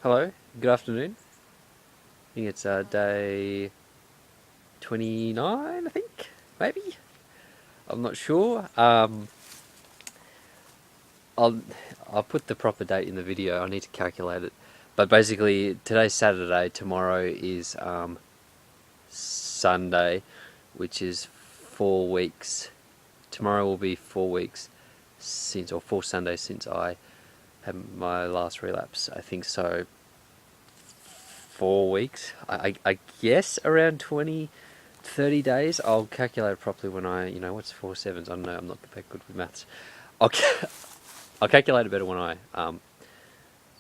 Hello, good afternoon. I think it's day 29, I think, maybe? I'm not sure. I'll, I'll put the proper date in the video, I need to calculate it. But basically, today's Saturday, tomorrow is Sunday, which is 4 weeks. Tomorrow will be 4 weeks since, or 4 Sundays since I had my last relapse. I think so. 4 weeks. I guess around 20, 30 days. I'll calculate it properly when what's 4 sevens? I don't know, I'm not that good with maths. I'll, I'll calculate it better when I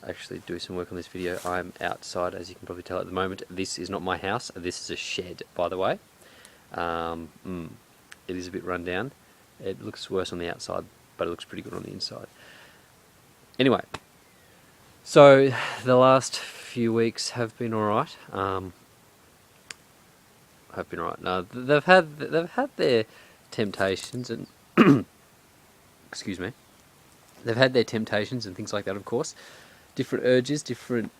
actually do some work on this video. I'm outside, as you can probably tell at the moment. This is not my house, this is a shed, by the way. It is a bit run down. It looks worse on the outside, but it looks pretty good on the inside. Anyway, so the last few weeks have been alright. Have been alright. No, they've had their temptations and excuse me. They've had their temptations and things like that, of course. Different urges, different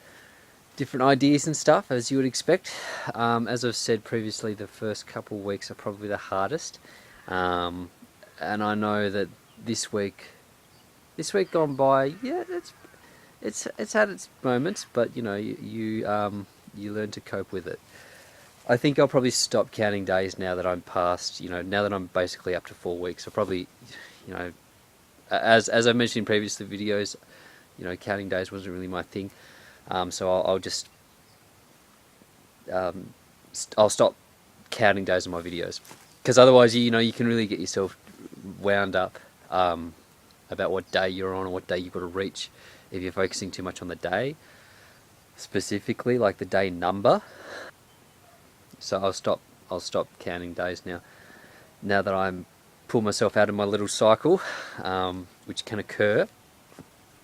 ideas and stuff, as you would expect. As I've said previously, the first couple of weeks are probably the hardest. And I know that this week gone by, yeah, it's had its moments, but you learn to cope with it. I think I'll probably stop counting days now that I'm past, now that I'm basically up to 4 weeks. I'll probably, as I mentioned in previous videos, counting days wasn't really my thing. So I'll just, I'll stop counting days on my videos. Because otherwise, you can really get yourself wound up about what day you're on or what day you've got to reach if you're focusing too much on the day, specifically like the day number. So I'll stop counting days now that I'm pull myself out of my little cycle, which can occur,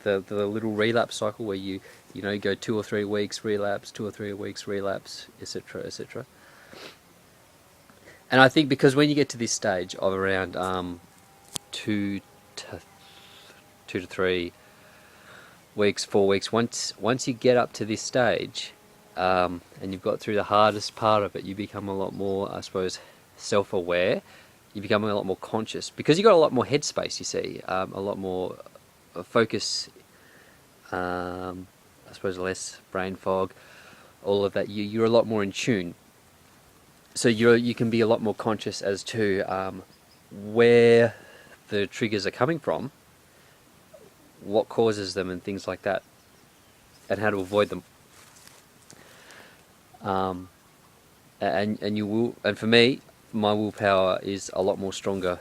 the little relapse cycle where you go 2 or 3 weeks relapse, 2 or 3 weeks relapse, etc., etc. And I think because when you get to this stage of around 2 to 3 weeks, 4 weeks, once you get up to this stage, and you've got through the hardest part of it, you become a lot more, I suppose, self-aware. You become a lot more conscious because you've got a lot more headspace, you see, a lot more focus, I suppose less brain fog, all of that. You're a lot more in tune. So you can be a lot more conscious as to where the triggers are coming from, what causes them and things like that, and how to avoid them. And you will, and for me, my willpower is a lot more stronger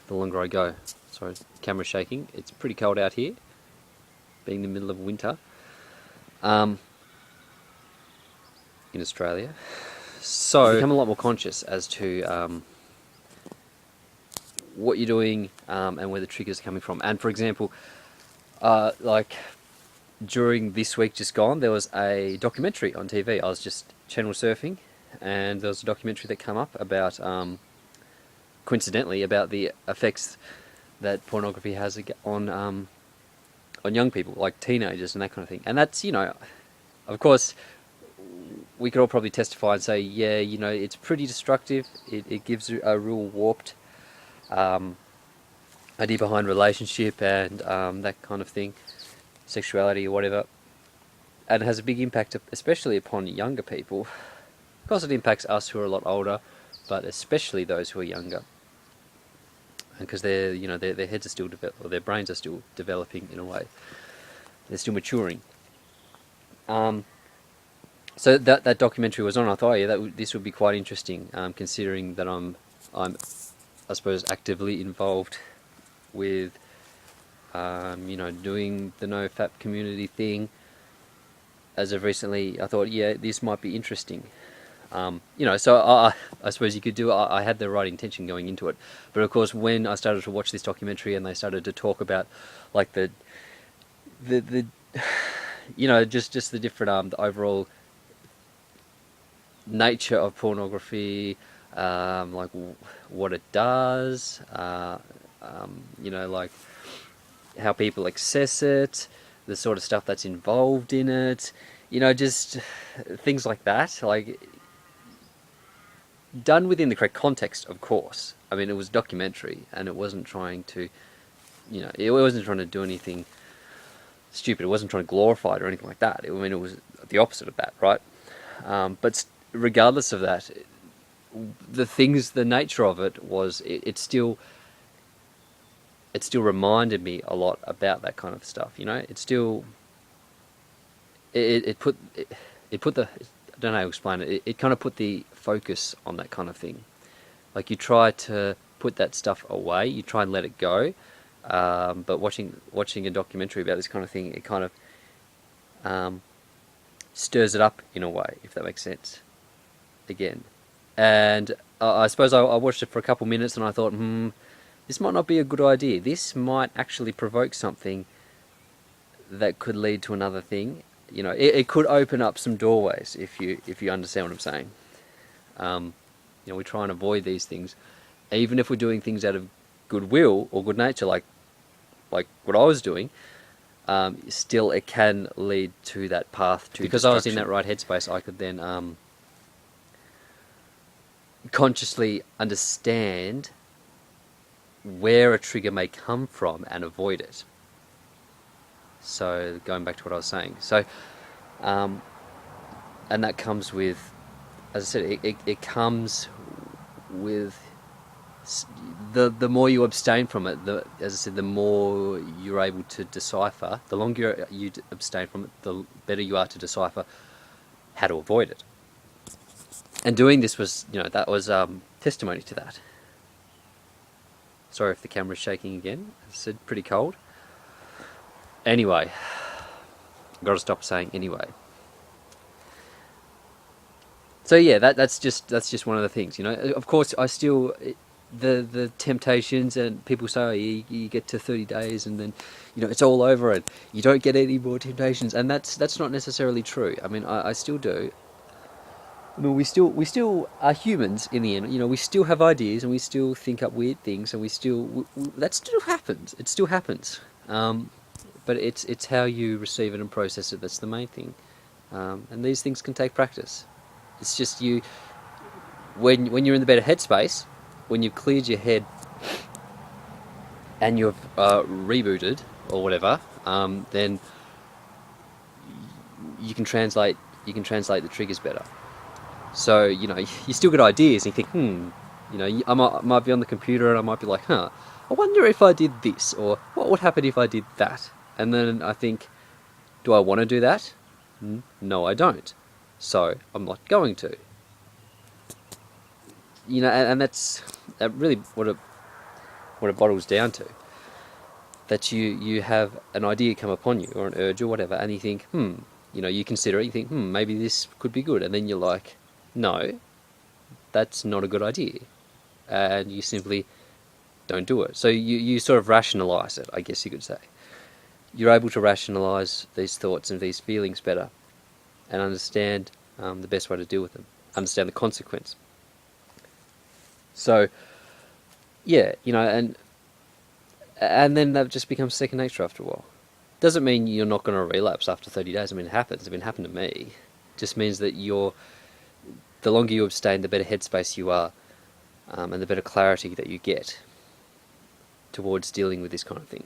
the longer I go. Sorry, camera shaking. It's pretty cold out here, being the middle of winter in Australia. So you become a lot more conscious as to what you're doing and where the triggers are coming from. And for example, like during this week just gone, there was a documentary on TV. I was just channel surfing, and there was a documentary that came up about, coincidentally, about the effects that pornography has on young people, like teenagers and that kind of thing. And that's, of course, we could all probably testify and say, yeah, it's pretty destructive. It gives a real warped idea behind relationship and that kind of thing, sexuality or whatever, and it has a big impact, especially upon younger people. Of course, it impacts us who are a lot older, but especially those who are younger, because their heads are still or their brains are still developing in a way. They're still maturing. So that documentary was on. I thought, yeah, this would be quite interesting, considering that I'm I suppose actively involved with doing the NoFap community thing. As of recently, I thought, yeah, this might be interesting. So I suppose you could do. I had the right intention going into it, but of course, when I started to watch this documentary and they started to talk about, like the just the different the overall nature of pornography, like what it does, like how people access it, the sort of stuff that's involved in it, just things like that, like done within the correct context, of course. I mean, it was a documentary, and it wasn't trying to, it wasn't trying to do anything stupid. It wasn't trying to glorify it or anything like that. I mean, it was the opposite of that, right? But regardless of that, the nature of it was, it still reminded me a lot about that kind of stuff. It still, it put the, I don't know how to explain it. It kind of put the focus on that kind of thing. Like, you try to put that stuff away, you try and let it go. But watching a documentary about this kind of thing, it kind of stirs it up in a way, if that makes sense. Again, and I suppose I watched it for a couple minutes, and I thought, this might not be a good idea. This might actually provoke something that could lead to another thing. It could open up some doorways, if you understand what I'm saying. We try and avoid these things, even if we're doing things out of goodwill or good nature, like what I was doing. Still, it can lead to that path to because destruction. I was in that right headspace, I could then consciously understand where a trigger may come from and avoid it. So, going back to what I was saying, and that comes with, as I said, it comes with the more you abstain from it, as I said, the more you're able to decipher. The longer you abstain from it, the better you are to decipher how to avoid it. And doing this was, that was testimony to that. Sorry if the camera's shaking again. As I said, pretty cold. Anyway, I've got to stop saying anyway. So yeah, that's just one of the things. Of course, I still, the temptations, and people say, oh, you get to 30 days and then it's all over and you don't get any more temptations, and that's not necessarily true. I mean, I still do. I mean, we still are humans in the end. We still have ideas, and we still think up weird things, and that still happens. It still happens. But it's how you receive it and process it that's the main thing. And these things can take practice. It's just when you're in the better headspace, when you've cleared your head and you've rebooted or whatever, then you can translate the triggers better. So you still get ideas, and you think, I might be on the computer and I might be like, I wonder if I did this, or what would happen if I did that. And then I think, do I want to do that? No, I don't. So I'm not going to. And that's really what it boils down to. That you have an idea come upon you, or an urge or whatever, and you think, you consider it, you think, maybe this could be good, and then you're like, no, that's not a good idea, and you simply don't do it. So you sort of rationalise it, I guess you could say. You're able to rationalise these thoughts and these feelings better, and understand the best way to deal with them, understand the consequence. So, yeah, and then that just becomes second nature after a while. Doesn't mean you're not going to relapse after 30 days. I mean, it happens. I mean, it happened to me. It just means that the longer you abstain, the better headspace you are, and the better clarity that you get towards dealing with this kind of thing.